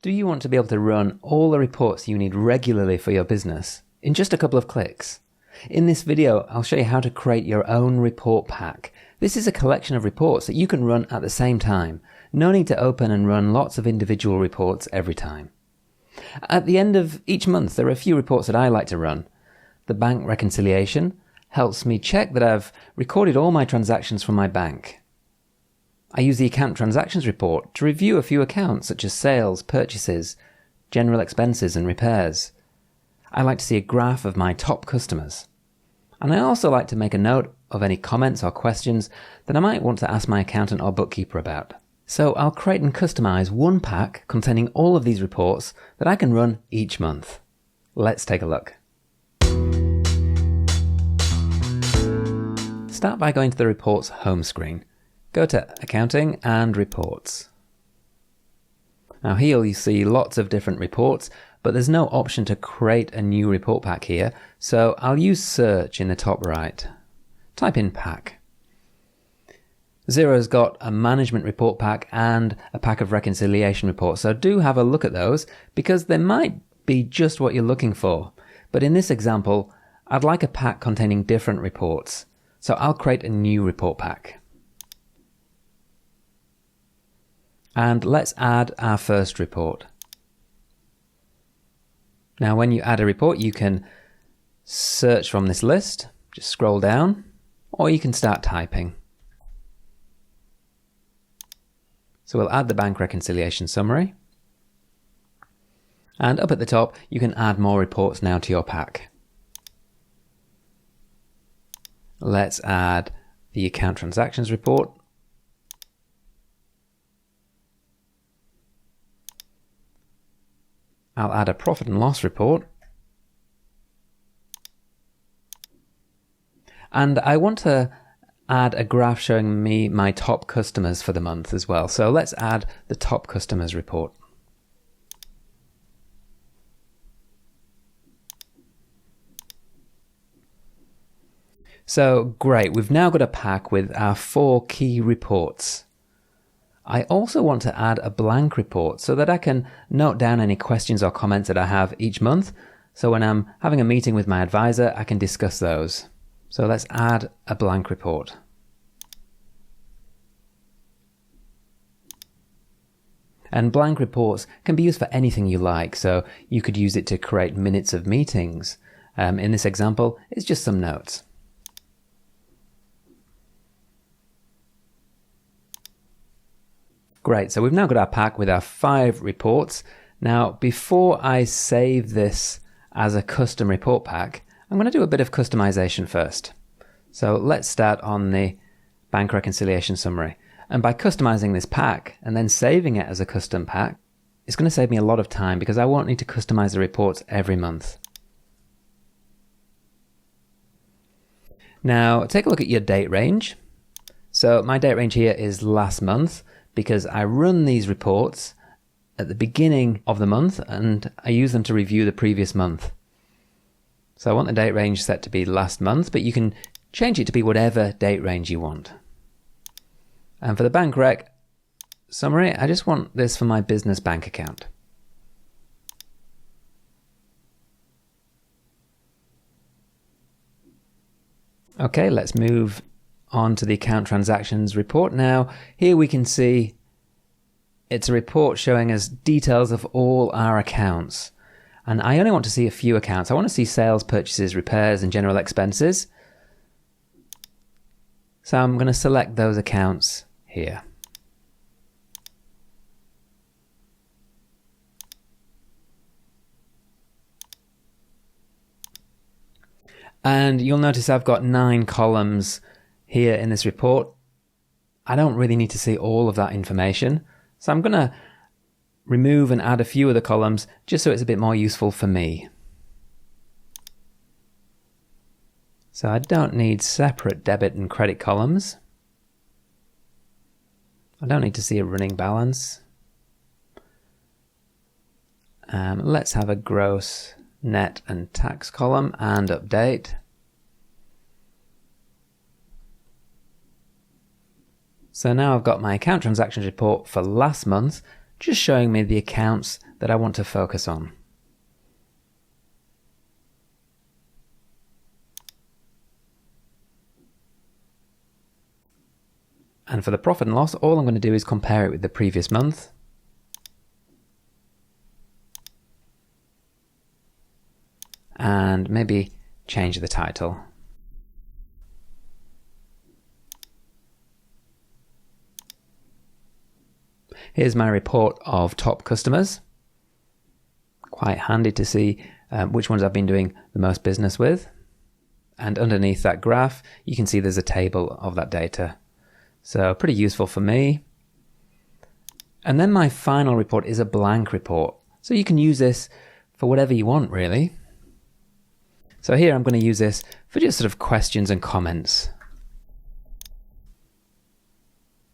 Do you want to be able to run all the reports you need regularly for your business in just a couple of clicks? In this video, I'll show you how to create your own report pack. This is a collection of reports that you can run at the same time. No need to open and run lots of individual reports every time. At the end of each month, there are a few reports that I like to run. The bank reconciliation helps me check that I've recorded all my transactions from my bank. I use the account transactions report to review a few accounts such as sales, purchases, general expenses and repairs. I like to see a graph of my top customers. And I also like to make a note of any comments or questions that I might want to ask my accountant or bookkeeper about. So I'll create and customize one pack containing all of these reports that I can run each month. Let's take a look. Start by going to the reports home screen. Go to Accounting and Reports. Now here you see lots of different reports, but there's no option to create a new report pack here, so I'll use Search in the top right. Type in Pack. Xero's got a management report pack and a pack of reconciliation reports, so do have a look at those because they might be just what you're looking for. But in this example, I'd like a pack containing different reports, so I'll create a new report pack. And let's add our first report. Now when you add a report, you can search from this list, just scroll down, or you can start typing. So we'll add the bank reconciliation summary. And up at the top, you can add more reports now to your pack. Let's add the account transactions report. I'll add a profit and loss report. And I want to add a graph showing me my top customers for the month as well. So let's add the top customers report. So great, we've now got a pack with our 4 key reports. I also want to add a blank report so that I can note down any questions or comments that I have each month. So when I'm having a meeting with my advisor, I can discuss those. So let's add a blank report. And blank reports can be used for anything you like. So you could use it to create minutes of meetings. In this example, it's just some notes. Great, so we've now got our pack with our 5 reports. Now, before I save this as a custom report pack, I'm going to do a bit of customization first. So let's start on the bank reconciliation summary. And by customizing this pack and then saving it as a custom pack, it's going to save me a lot of time because I won't need to customize the reports every month. Now, take a look at your date range. So my date range here is last month, because I run these reports at the beginning of the month and I use them to review the previous month. So I want the date range set to be last month, but you can change it to be whatever date range you want. And for the bank rec summary, I just want this for my business bank account. Okay, let's move on to the account transactions report. Now here we can see it's a report showing us details of all our accounts, and I only want to see a few accounts. I want to see sales, purchases, repairs and general expenses, so I'm going to select those accounts here. And you'll notice I've got 9 columns here in this report. I don't really need to see all of that information, so I'm going to remove and add a few of the columns just so it's a bit more useful for me. So I don't need separate debit and credit columns. I don't need to see a running balance. Let's have a gross, net and tax column and update. So now I've got my account transactions report for last month, just showing me the accounts that I want to focus on. And for the profit and loss, all I'm going to do is compare it with the previous month. And maybe change the title. Here's my report of top customers. Quite handy to see which ones I've been doing the most business with. And underneath that graph, you can see there's a table of that data. So pretty useful for me. And then my final report is a blank report. So you can use this for whatever you want, really. So here I'm going to use this for just sort of questions and comments.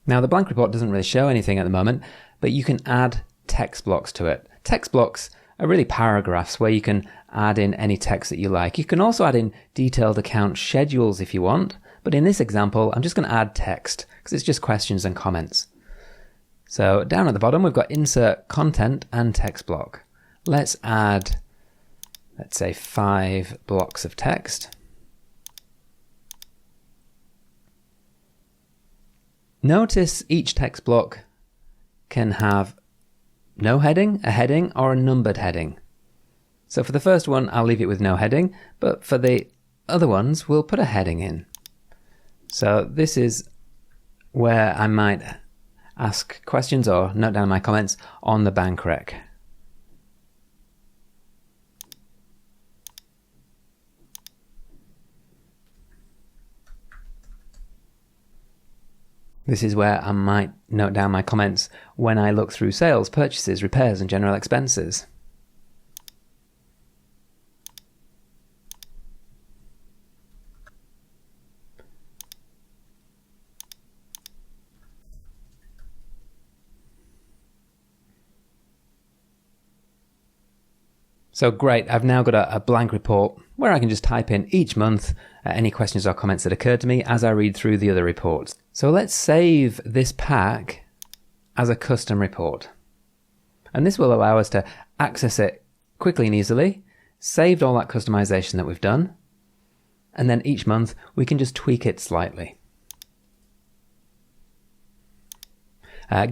Now the blank report doesn't really show anything at the moment, but you can add text blocks to it. Text blocks are really paragraphs where you can add in any text that you like. You can also add in detailed account schedules if you want, but in this example I'm just going to add text because it's just questions and comments. So down at the bottom we've got insert content and text block. Let's add, let's say 5 blocks of text. Notice each text block can have no heading, a heading, or a numbered heading. So for the first one, I'll leave it with no heading, but for the other ones, we'll put a heading in. So this is where I might ask questions or note down my comments on the bank rec. This is where I might note down my comments when I look through sales, purchases, repairs, and general expenses. So great, I've now got a blank report where I can just type in each month any questions or comments that occur to me as I read through the other reports. So let's save this pack as a custom report. And this will allow us to access it quickly and easily, saved all that customization that we've done, and then each month we can just tweak it slightly.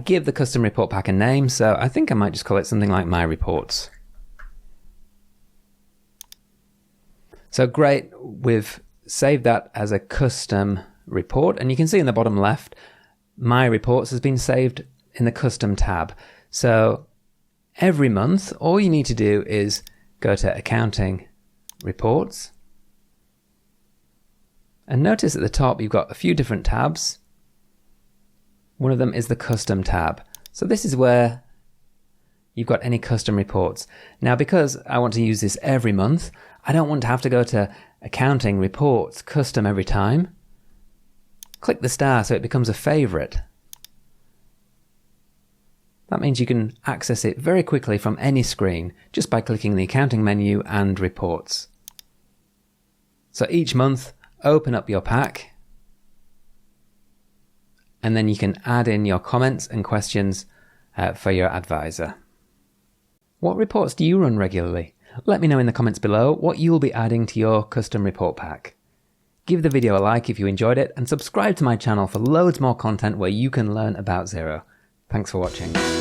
Give the custom report pack a name, so I think I might just call it something like My Reports. So great, we've saved that as a custom report, and you can see in the bottom left, My Reports has been saved in the custom tab. So every month, all you need to do is go to Accounting Reports, and notice at the top you've got a few different tabs. One of them is the Custom tab. So this is where you've got any custom reports. Now because I want to use this every month, I don't want to have to go to Accounting, Reports, Custom every time. Click the star so it becomes a favorite. That means you can access it very quickly from any screen just by clicking the Accounting menu and Reports. So each month, open up your pack, and then you can add in your comments and questions for your advisor. What reports do you run regularly? Let me know in the comments below what you'll be adding to your custom report pack. Give the video a like if you enjoyed it, and subscribe to my channel for loads more content where you can learn about Xero. Thanks for watching.